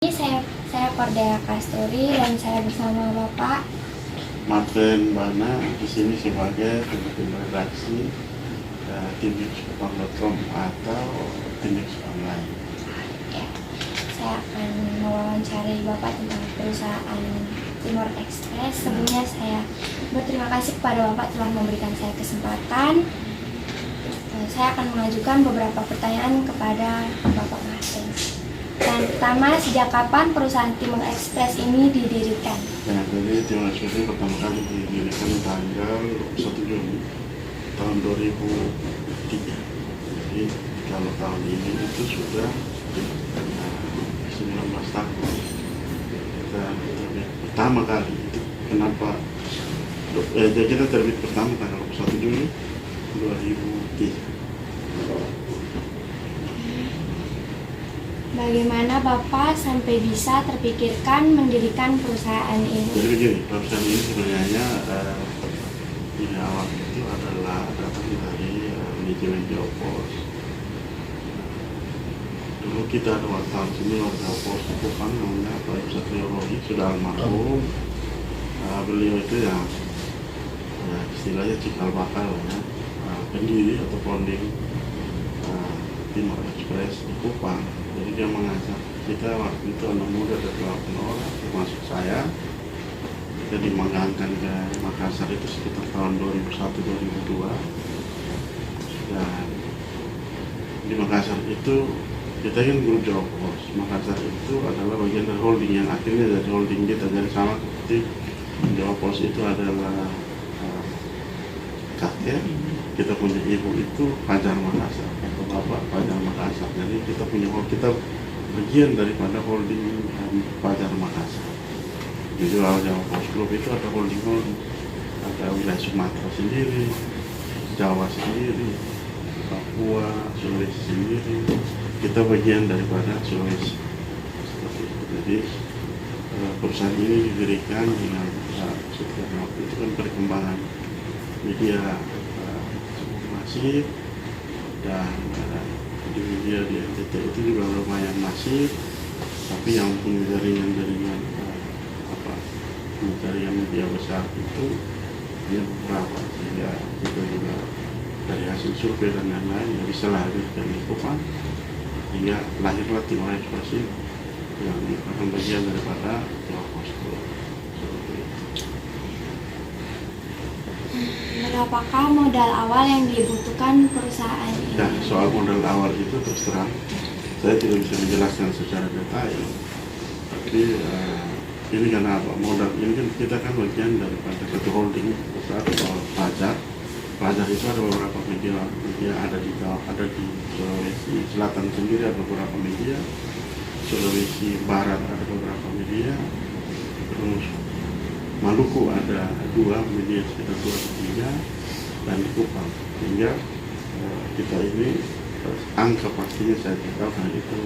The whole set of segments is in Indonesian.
Ini saya Cordea Kasturi dan saya bersama Bapak Martin Bana di sini sebagai pemimpin redaksi timnews.com atau Timnews Online. ya. Saya akan mewawancari Bapak tentang perusahaan Timor Express. Sebelumnya saya berterima kasih kepada Bapak telah memberikan saya kesempatan. Saya akan mengajukan beberapa pertanyaan kepada Bapak Martin. Yang pertama, sejak kapan perusahaan Timor Express ini didirikan? Ya, jadi Timor Express ini pertama kali didirikan tanggal 1 Juni tahun 2003. Jadi kalau tahun ini itu sudah 19 tahun. Dan pertama kali itu kenapa? Jadi kita terbit pertama tanggal 1 Juni 2003. Bagaimana Bapak sampai bisa terpikirkan mendirikan perusahaan ini? Jadi begini, perusahaan ini sebenarnya ide awal itu adalah datang dari manajemen Geopos. Dulu kita ada wartawan sini, wartawan Kupang namanya Pak Satrio Rohi, sudah almarhum. Beliau itu ya istilahnya cikal bakal ya, pendiri atau founding Timor Express di Kupang. Jadi dia mengajak kita waktu itu anak muda ada 8 orang termasuk saya. Kita dimagangkan ke Makassar itu sekitar tahun 2001-2002. Dan di Makassar itu kita kan grup Geopos. Makassar itu adalah bagian dari holding yang akhirnya dari holding kita. Jadi sama seperti Geopos itu adalah kakek, kita punya ibu itu Fajar Makassar atau bapak Fajar Makassar. Jadi kita bagian daripada holding Fajar Makassar. Jadi Geopos Group itu ada holding, ada wilayah Sumatera sendiri, Jawa sendiri, Papua, Sulawesi sendiri. Kita bagian daripada Sulawesi. Seperti itu. Jadi perusahaan ini didirikan dengan setiap waktu itu kan perkembangan media masif dan di media di NTT itu juga lumayan masif, tapi yang punya jaringan media besar itu hanya beberapa, sehingga kita juga dari hasil survei dan lain-lain bisa lahirkan di Kupang hingga lahirlah Timor Express yang merupakan bagian daripada Geopos. Berapakah modal awal yang dibutuhkan perusahaan ini? Nah, soal modal awal itu terus terang saya tidak bisa menjelaskan secara detail. Tapi ini karena apa? Modal ini kan kita kan bagian daripada satu holding besar soal Fajar. Fajar itu ada beberapa media ada di Sulawesi Selatan sendiri ada beberapa media, Sulawesi Barat ada beberapa media, terus Maluku ada 2 media, sekitar 2 media, dan di Kupang. Sehingga kita ini angka pastinya saya tidak tahu karena itu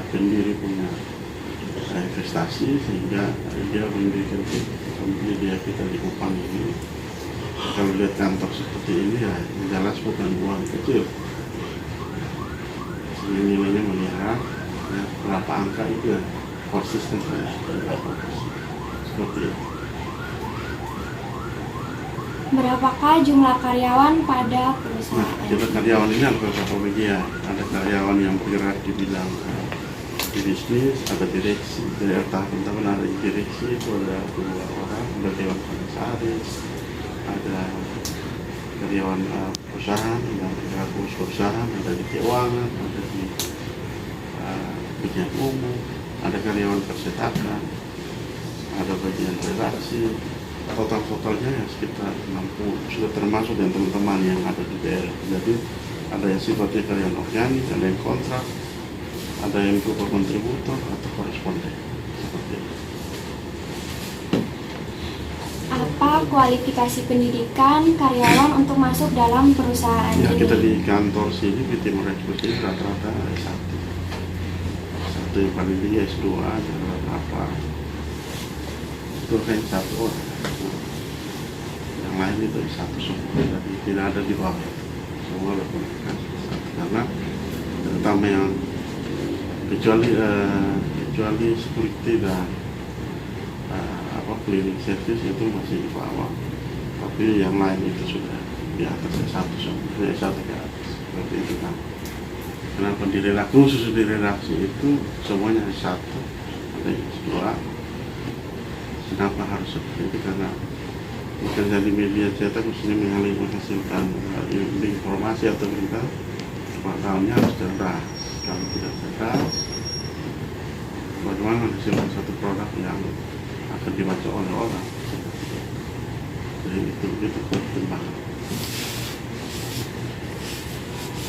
pendiri punya investasi sehingga dia mendirikan media kita di Kupang ini. Kalau lihat kantor seperti ini ya jelas bukan uang kecil. Nilainya melihat ya, berapa angka itu ya konsisten seperti itu. Berapakah jumlah karyawan pada perusahaan? Nah, kita karyawan ini ada beberapa media. Ada karyawan yang bergerak di bidang di bisnis, ada direksi. Dari teman-teman ada di direksi itu ada 2 orang, ada dewan komisaris, ada karyawan perusahaan yang bergerak urus perusahaan, ada di keuangan, ada di bagian umum, ada karyawan percetakan, ada bagian redaksi. Totalnya ya sekitar 60, sudah termasuk dan teman-teman yang ada di daerah. Jadi ada yang sifatnya karyawan organik, ada yang kontrak, ada yang berupa kontributor atau koresponden. Seperti itu. Apa kualifikasi pendidikan karyawan untuk masuk dalam perusahaan Ya, ini? kita di kantor sini di Timor Express ini rata-rata S1. Satu yang paling tinggi S2 dan apa itu kan 1 orang. Yang lain itu S1 semua, jadi tidak ada di bawah. Semua berkualifikasi S1 karena terutama yang kecuali kecuali security dan cleaning service itu masih di bawah, tapi yang lain itu sudah di atas S1 sampai S1 ke atas seperti itu kan. Kenapa khusus di redaksi itu semuanya S1 ada S2? Kenapa harus seperti itu? Karena bekerja di media cetak khususnya menghasilkan informasi atau berita, pengetahuannya harus cerdas. Kalau tidak cerdas, bagaimana menghasilkan satu produk yang akan dibaca oleh orang? Jadi itu pertimbangan.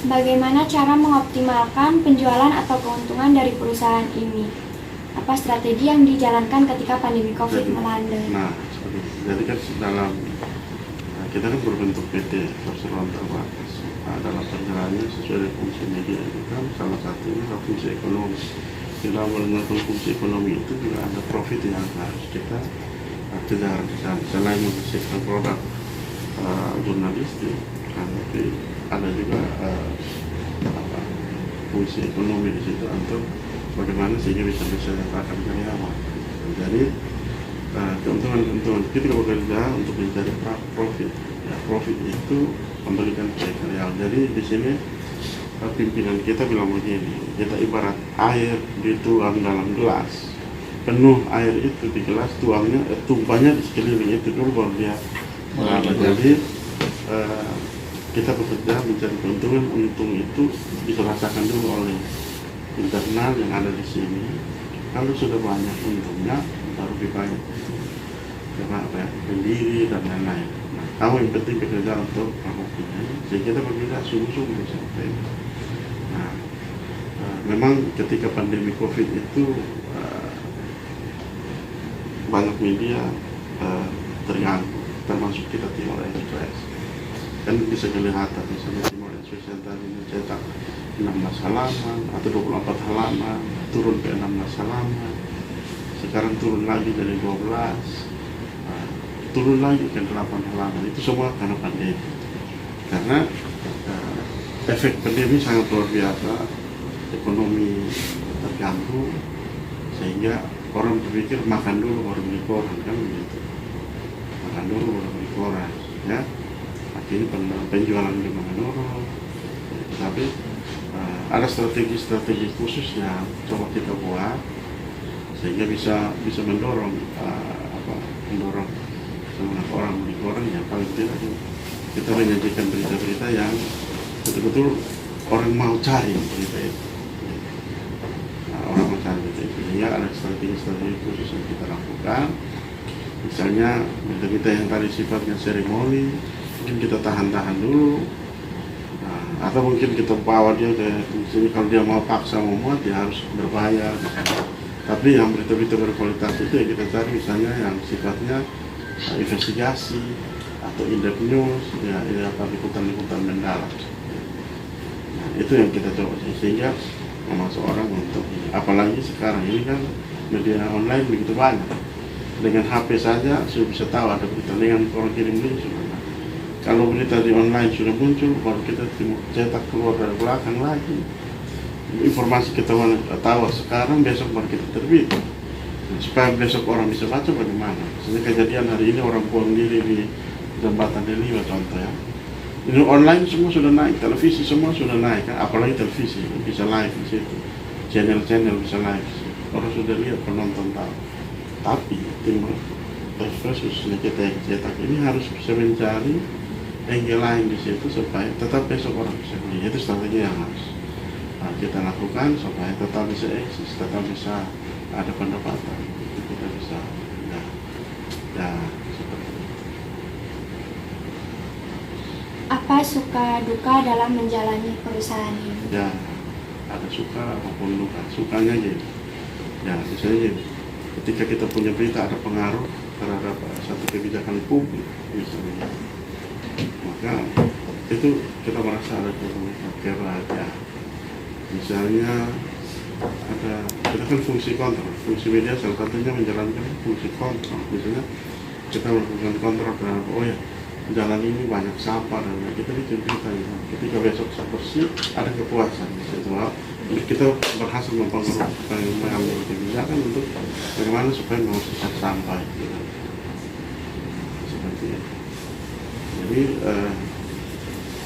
Bagaimana cara mengoptimalkan penjualan atau keuntungan dari perusahaan ini? Apa strategi yang dijalankan ketika pandemi COVID melanda? Nah, seperti itu. Jadi kan kita kan berbentuk PT perseroan terbatas. Dalam perjalanannya sesuai dengan fungsi media itu kan salah satunya adalah fungsi ekonomi. Dalam melakukan fungsi ekonomi itu juga ada profit yang harus kita kejar di sana. Selain menghasilkan produk jurnalistik, tapi ada juga fungsi ekonomi di situ untuk bagaimana sehingga bisa mensejahterakan karyawan. Jadi keuntungan kita bekerja untuk mencari profit. Ya, profit itu memberikan kepada karyawan. Jadi di sini pimpinan kita bilang begini, kita ibarat air dituang dalam gelas, penuh air itu di gelas, tumpahnya di sekeliling itu dulu baru dia berapa. Jadi kita bekerja mencari keuntungan, untung itu dirasakan dulu oleh internal yang ada di sini. Kalau sudah banyak untungnya baru dibayar karena pendiri dan lain-lain. Nah, kamu yang penting bekerja untuk promosinya, sehingga kita bekerja sungguh-sungguh sampai. Nah, memang ketika pandemi COVID itu banyak media terganggu, termasuk kita Timor Express. Kan bisa kelihatan misalnya Timor Express yang tadi mencetak 16 halaman atau 24 halaman, turun ke 16 halaman, sekarang turun lagi dari 12, turun lagi ke 8 halaman. Itu semua karena pandemi. Karena efek pandemi sangat luar biasa, ekonomi terganggu, sehingga orang berpikir makan dulu baru beli koran, kan begitu. Makan dulu baru beli koran, ya. Akhirnya penjualan juga menurun. Tapi ada strategi khusus yang coba kita buat sehingga bisa mendorong mendorong semangat orang beli koran. Ya paling tidak kita menyajikan berita-berita yang betul-betul orang mau cari berita itu. Orang mau cari berita itu, sehingga ada strategi khusus yang kita lakukan. Misalnya berita-berita yang tadi sifatnya seremoni, mungkin kita tahan dulu. Atau mungkin kita bawa dia ke sini, kalau dia mau paksa mau muat dia harus berbayar. Tapi yang berita-berita berkualitas itu yang kita cari, misalnya yang sifatnya investigasi atau in-depth news, ya liputan mendalam. Nah, itu yang kita coba sehingga memasuk orang untuk ini. Apalagi sekarang ini kan media online begitu banyak. Dengan HP saja sudah bisa tahu ada berita, dengan orang kirim link sudah. Kalau berita di online sudah muncul, baru kita cetak keluar dari belakang lagi. Informasi kita tahu sekarang, besok baru kita terbit. Supaya besok orang bisa baca bagaimana. Misalnya kejadian hari ini orang buang diri di jembatan Deliwa contoh ya. Ini online semua sudah naik, televisi semua sudah naik, kan? Apalagi televisi bisa live di situ, channel bisa live. Orang sudah lihat, penonton tahu. Tapi Timor Express khususnya kita yang cetak ini harus bisa mencari angle lain di situ supaya tetap besok orang bisa beli. Itu strategi yang harus kita lakukan supaya tetap bisa eksis, tetap bisa ada pendapatan. Kita bisa ya seperti itu. Apa suka duka dalam menjalani perusahaan ini? Ya, ada suka maupun duka. Sukanya gitu. Ya, misalnya gini, ketika kita punya berita ada pengaruh terhadap satu kebijakan publik misalnya, maka itu kita merasa ada kebahagiaan. Misalnya kita kan fungsi kontrol, fungsi media salah satunya menjalankan fungsi kontrol. Misalnya kita melakukan kontrol terhadap jalan ini banyak sampah dan kita bikin berita ya. Ketika besok bersih ada kepuasan. Setelah kita berhasil mengambil kebijakan untuk bagaimana supaya mengusir sampah gitu. Seperti itu. Jadi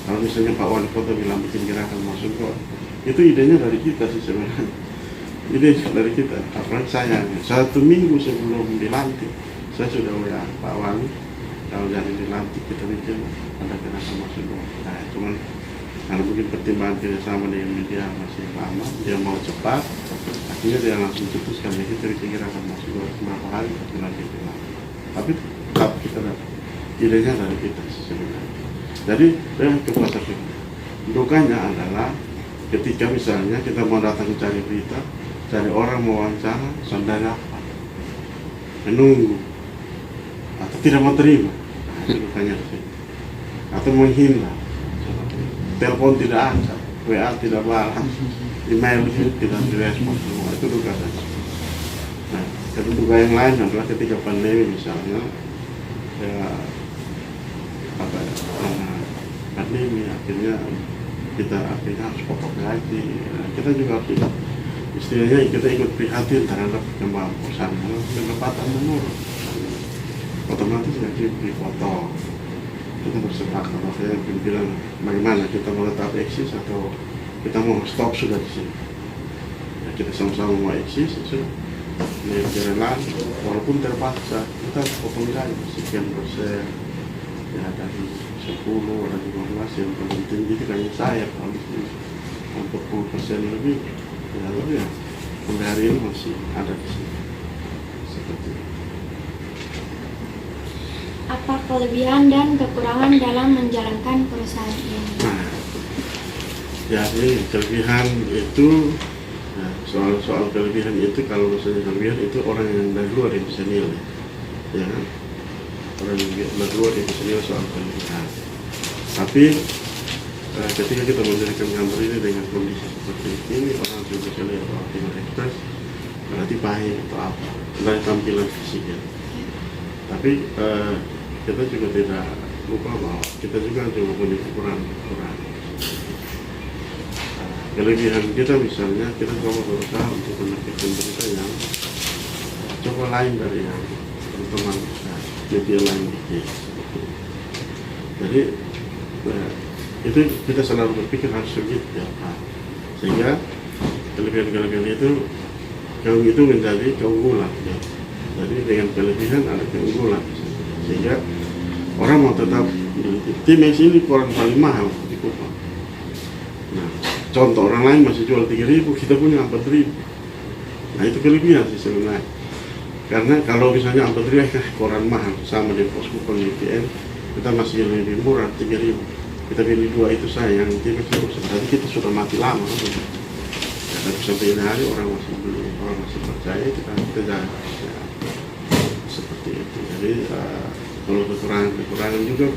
kalau misalnya Pak Wali Kota bilang bikin gerakan masuk kok, itu idenya dari kita sih sebenarnya. Ide dari kita. Apalagi saya 1 minggu sebelum dilantik, saya sudah WA Pak Wali, kalau jadi dilantik kita bikin ada gerakan masuk kok. Nah, cuman karena mungkin pertimbangan kerjasama dengan media masih lama, dia mau cepat, akhirnya dia langsung putuskan ya kita bikin gerakan masuk kok beberapa hari nanti bilang. Tapi tetap kita idenya dari kita sih sebenarnya. Jadi yang kepuasan dukanya adalah ketika misalnya kita mau datang cari berita, cari orang mau wawancara, sondanya apa? Menunggu atau tidak mau terima, nah, itu dukanya sih. Atau menghindar, telepon tidak angkat, WA tidak balas, email tidak direspon, semua itu duka saja. Nah, duka yang lain adalah ketika pandemi misalnya, ya pandemi akhirnya kita harus potong gaji. Nah, kita juga harus istilahnya kita ikut prihatin terhadap kembang perusahaan karena pendapatan menurun, otomatis gaji dipotong. Kita bersepakat, makanya bilang bagaimana kita mau tetap eksis atau kita mau stop sudah di sini. Ya, kita sama-sama mau eksis, jalan walaupun terpaksa kita potong gaji sekian persen. Ya dari 10 ada 15 yang paling tinggi itu kayaknya saya kalau di sini 40% lebih ya lalu ya sampai hari ini masih ada di sini seperti itu. Apa kelebihan dan kekurangan dalam menjalankan perusahaan ini? Nah, jadi kelebihan itu nah, soal kelebihan itu kalau misalnya kelebihan itu orang yang dari luar yang bisa nilai, ya kan? Orang yang dari luar yang bisa nilai soal kelebihan. Tapi ketika kita mendirikan kantor ini dengan kondisi seperti ini, orang juga bisa lihat Timor Express berarti pahit atau apa dari tampilan fisiknya. Tapi kita juga tidak lupa bahwa kita juga punya kekurangan. Kelebihan kita misalnya kita coba berusaha untuk menerbitkan berita yang coba lain dari yang teman-teman media lain bikin. Jadi itu kita selalu berpikir harus begitu ya Pak. Sehingga kelebihan itu kaum itu menjadi keunggulan ya. Jadi dengan kelebihan ada keunggulan sehingga orang mau tetap di tim ini koran paling mahal di Kupang. Nah, contoh orang lain masih jual 3.000, kita punya 4.000. Nah itu kelebihan sih sebenarnya. Karena kalau misalnya 4.000 koran mahal sama di pos Kupang UPN, kita masih lebih murah 3.000. Kita pilih 2 itu saya yang tidak terus. Berarti kita sudah mati lama. Ya, tapi sampai ini hari orang masih belum, orang masih percaya kita jalan ya, seperti itu. Jadi kalau kekurangan juga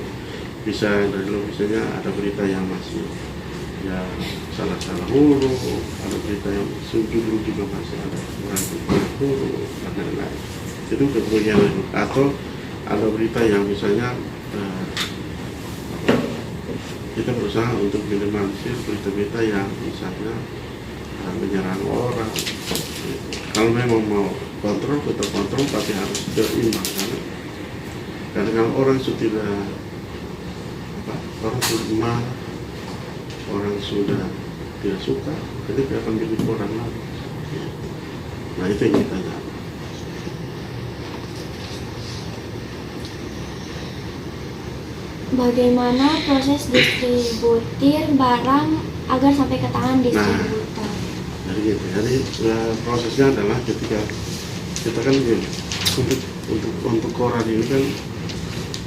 bisa dari lo misalnya ada berita yang masih ya salah huruf, ada berita yang judul juga masih ada kekurangan huruf dan lain-lain. Itu kekurangan atau ada berita yang misalnya kita berusaha untuk minimalisir berita-berita yang misalnya menyerang orang. Kalau memang mau kontrol, tetap kontrol, tapi harus berimbang karena kalau orang sudah orang sudah marah, orang sudah tidak suka, jadi dia akan bikin orang lagi. Nah itu yang kita jalan. Bagaimana proses distributir barang agar sampai ke tangan distributor? Nah, jadi prosesnya adalah ketika kita kan gini, untuk koran ini kan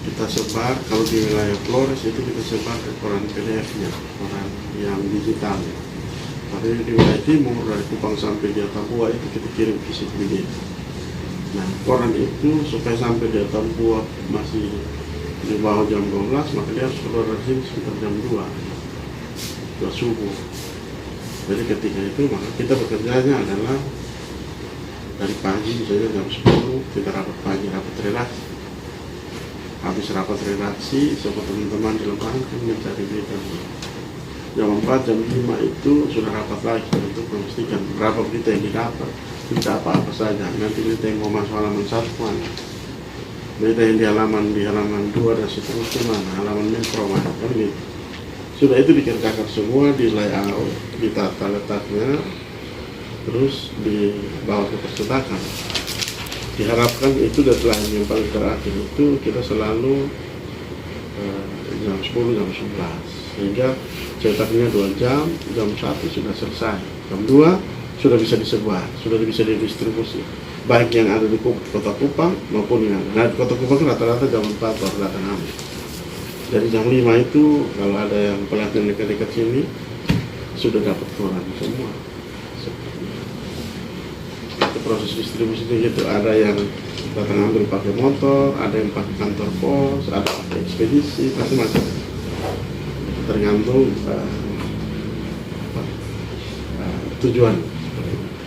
kita sebar, kalau di wilayah Flores itu kita sebar ke koran PDF-nya, koran yang digital. Tapi di wilayah timur dari Kupang sampai di Atambua itu kita kirim fisik begitu. Nah, koran itu supaya sampai di Atambua masih di bawah jam 12, maka dia harus keluar dari sini sekitar jam 2 subuh. Jadi ketika itu maka kita bekerjanya adalah dari pagi misalnya jam 10 kita rapat pagi, rapat redaksi. Habis rapat redaksi, semua teman-teman di lapangan kan mencari berita. jam 4, jam 5 itu sudah rapat lagi untuk memastikan berapa berita yang didapat, berita apa-apa saja. Nanti berita yang mau masuk halaman 1 mana, berita yang di halaman 2 dan seterusnya mana, halaman metro mana, kan gitu. Sudah itu dikerjakan semua, di layout, ditata letaknya, terus dibawa ke percetakan. Diharapkan itu deadline yang paling terakhir itu kita selalu jam 10, jam 11, sehingga cetaknya 2 jam, jam 1 sudah selesai, jam 2 sudah bisa disebar, sudah bisa didistribusi, baik yang ada di Kota Kupang maupun yang di Kota Kupang rata-rata jam 4 baru datang ambil. Dari jam 5 itu kalau ada yang pelatihan dekat-dekat sini sudah dapat koran semua. Itu proses distribusi itu ada yang datang ambil pakai motor, ada yang pakai kantor pos, ada pakai ekspedisi, macam-macam. Tergantung tujuan.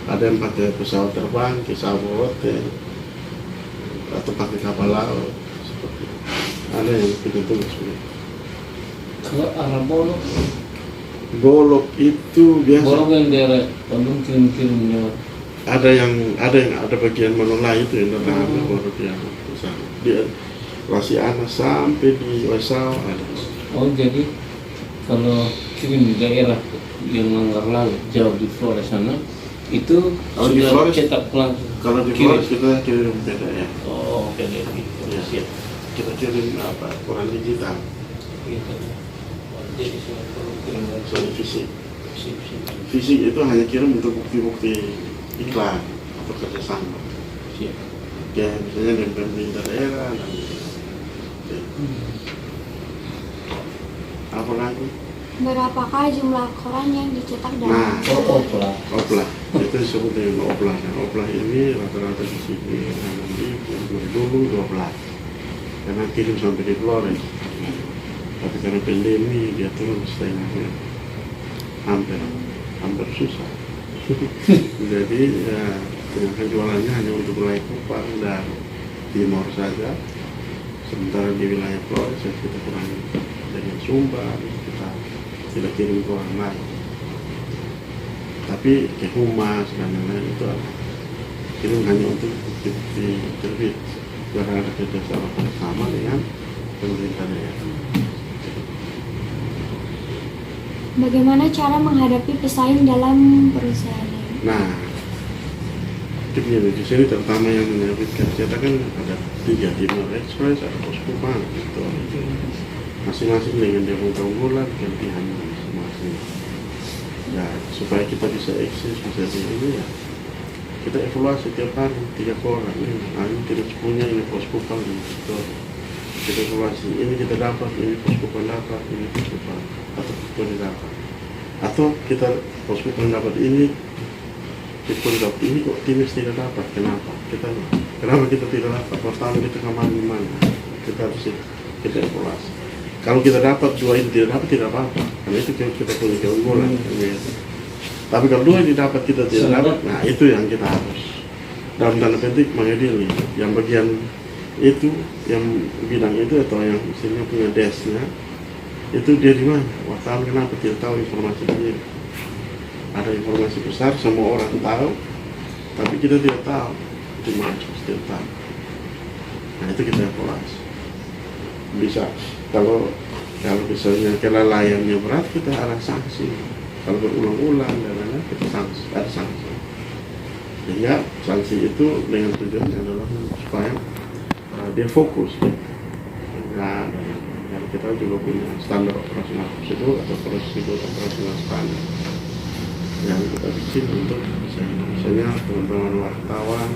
Ada yang pakai pesawat terbang, pesawat atau pakai kapal laut. Ada yang tunggu sebenarnya. Kalau arah Bolok, Bolok itu biasa. Bolok yang daerah Bandung kirim-kirim lewat. Ada bagian Manula itu yang datang baru dia besar. Dia Rasiana sampai di Wasau ada. Oh jadi kalau kirim di daerah yang Langgar Laut jauh di Flores sana itu Kalau di sudah Flores, cetak langsung. Kalau di Kirim. Flores kita kirim PDF. Oh oke deh gitu. Ya, Siap. kita kirim koran digital, Gitu. Oh, jadi saya perlu kirim soal fisik. Sip. Fisik itu hanya kirim untuk bukti-bukti iklan atau kerjasama. Siap. Ya, misalnya dengan pemerintah daerah dan apa lagi? Berapakah jumlah koran yang dicetak dalam Nah, Oplah. oplah itu disebut dengan oplah. Nah, oplah ini rata-rata di sini dulu 12 karena kirim sampai di Flores, tapi karena pandemi dia turun setengahnya, hampir susah. Jadi ya dengan jualannya hanya untuk wilayah Kupang dan Timur saja, sementara di wilayah Flores ya kita kurangi dengan Sumba, kita tidak kirim ke orang lain, tapi ke Humas dan lain-lain itu kirim hanya untuk bukti terbit karena ada kerjasama bersama dengan pemerintah daerah. Bagaimana cara menghadapi pesaing dalam perusahaan ini? Nah, itu begini, di sini terutama yang menerbitkan cetakan ada 3, Timor Express, ada Pos Kupang, gitu. Masing-masing dengan dia keunggulan, kelebihan masing-masing. Ya, supaya kita bisa eksis, bisa ini ya, kita evaluasi tiap hari, 3 koran. Ini kita punya, ini Pos Kupang, gitu. Kita evaluasi, ini kita dapat, ini Pos Kupang dapat, ini Pos Kupang, atau Pos dapat. Atau kita Pos Kupang dapat ini, kita dapat ini kok Timis tidak dapat, kenapa? Kenapa kita tidak dapat? Pertama kita kemana-mana, kita harus kita evaluasi. Kalau kita dapat 2 ini tidak dapat, tidak apa-apa, karena itu kita punya keunggulan. Tapi kalau 2 ini dapat, kita tidak dapat, nah itu yang kita harus dalam tanda petik mengadili. Yang bagian itu, yang bidang itu atau yang istilahnya punya desnya, itu dia di mana? Wartawan kenapa tidak tahu informasi ini? Ada informasi besar, semua orang tahu, tapi kita tidak tahu di mana, tidak tahu. Nah itu kita evaluasi. Bisa kalau misalnya kelalaiannya berat, kita ada sanksi. Kalau berulang-ulang dan lain-lain, kita ada sanksi. Sehingga sanksi itu dengan tujuan adalah supaya dia fokus. Nah, dan kita juga punya standar operasional prosedur atau prosedur operasional standar yang kita bikin untuk misalnya teman-teman wartawan,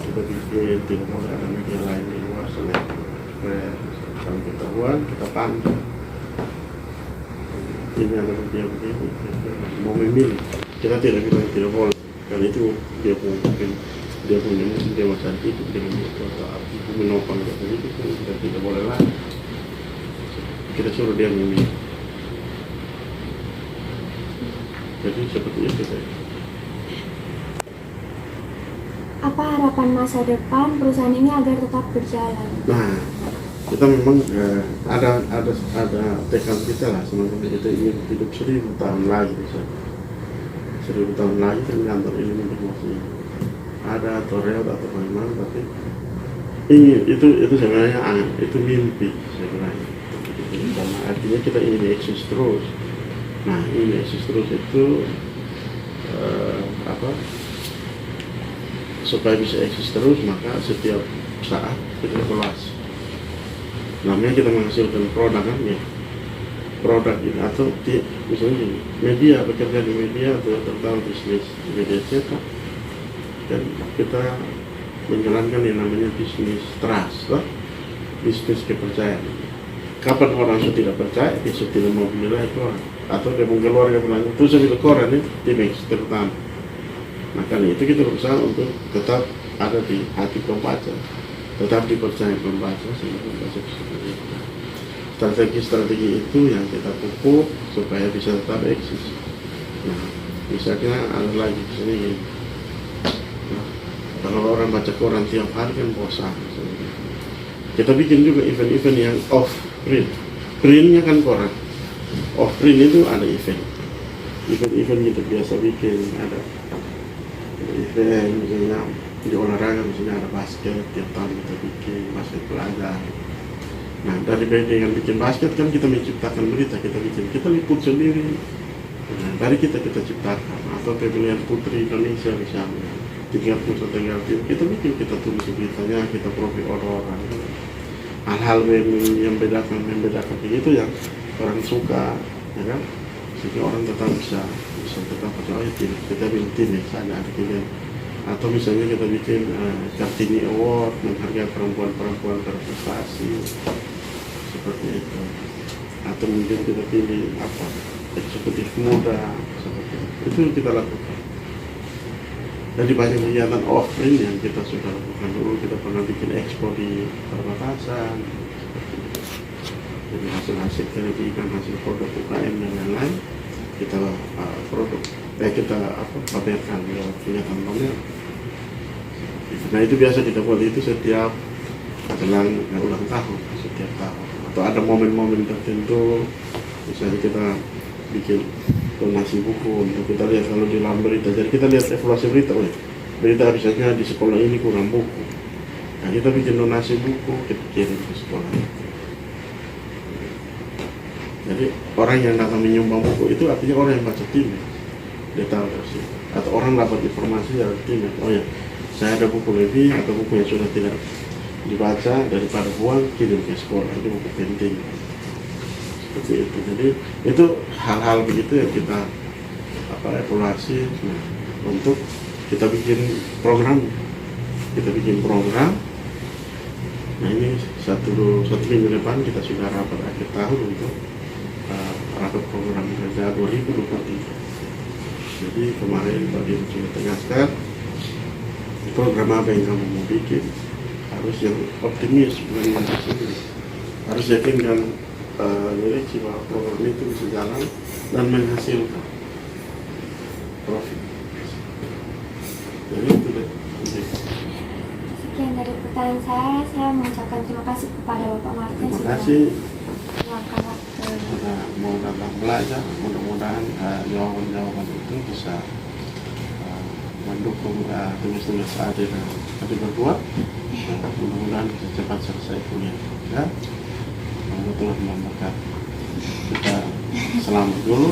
kita bikin tidak boleh ada media lain di luar selain kalau ketahuan kita pantau ini ada media begini, mau memilih kita tidak boleh, karena itu dia punya musim dewasa itu dengan itu menopang itu kita tidak boleh lagi, kita suruh dia memilih. Jadi seperti itu saya. Apa harapan masa depan perusahaan ini agar tetap berjalan? Nah, kita memang ada tekad kita lah, sebenarnya kita ingin hidup 1000 tahun lagi, misalnya 1000 tahun lagi kan kantor ini mungkin masih ada atau real atau bagaimana, tapi itu sebenarnya itu mimpi sebenarnya. Karena artinya kita ingin eksis terus. Nah, ingin eksis terus itu supaya bisa eksis terus, maka setiap saat kita evaluasi. Namanya kita menghasilkan produk kan ya, produk ini atau misalnya media, bekerja di media atau terutama bisnis media cetak, dan kita menjalankan yang namanya bisnis trust, bisnis kepercayaan. Kapan orang sudah tidak percaya, dia sudah tidak mau beli lagi koran, atau dia mau keluar dia bilang itu saya beli koran ini Timex terutama. Nah karena itu kita berusaha untuk tetap ada di hati pembaca, tetap dipercaya pembaca sehingga pembaca bisa beli. Strategi itu yang kita pupuk supaya bisa tetap eksis. Nah, misalnya ada lagi misalnya gini. Nah, kalau orang baca koran tiap hari kan bosan. Kita bikin juga event-event yang off print. Printnya kan koran. Off print itu ada event. Event-event kita biasa bikin, ada event misalnya di olahraga, misalnya ada basket, tiap tahun kita bikin basket pelajar. Nah, dengan bikin basket kan kita menciptakan berita, kita liput sendiri. Nah, dari kita ciptakan, atau pemilihan putri Indonesia misalnya, tingkat pusat tinggal kita bikin, kita tulis beritanya, kita profil orang-orang. Hal-hal yang membedakan itu yang orang suka, ya kan? Sehingga orang tetap bisa tetap percaya kita bikin tim saja ada kita. Atau misalnya kita bikin Kartini Award, menghargai perempuan-perempuan berprestasi seperti itu. Atau mungkin kita pilih eksekutif muda seperti itu kita lakukan. Jadi banyak kegiatan offline yang kita sudah lakukan dulu. Kita pernah bikin expo di perbatasan. Jadi hasil pendidikan, hasil produk UKM dan lain-lain kita kita pamerkan lewat kegiatan pamer. Nah itu biasa kita buat itu setiap jelang ulang tahun, setiap tahun. Atau ada momen-momen tertentu, misalnya kita bikin donasi buku untuk kita lihat kalau di dalam berita. Jadi kita lihat evaluasi berita misalnya di sekolah ini kurang buku. Nah kita bikin donasi buku, kita kirim ke sekolah. Jadi orang yang datang menyumbang buku itu artinya orang yang baca Timex, dia tahu sih. Atau orang dapat informasi dari Timex. Oh ya, saya ada buku lebih atau buku yang sudah tidak dibaca, daripada buang kirim ke sekolah, itu buku penting. Seperti itu. Jadi itu hal-hal begitu yang kita evaluasi untuk kita bikin program. Nah ini satu minggu depan kita sudah rapat akhir tahun untuk rapat program kerja 2023. Jadi kemarin Pak Dirut sudah tegaskan program apa yang kamu mau bikin harus yang optimis, bukan yang pesimis. Harus yakinkan direksi bahwa program itu bisa jalan dan menghasilkan profit. Jadi itu deh. Sekian dari pertanyaan saya mengucapkan terima kasih kepada Bapak Martin. Terima kasih. Meluangkan waktu. Mau datang belajar, mudah-mudahan jawaban-jawaban itu bisa mendukung tugas-tugas adik berdua. Mudah-mudahan bisa cepat selesai kuliah. Ya, Allah telah memberkati. Kita selamat dulu.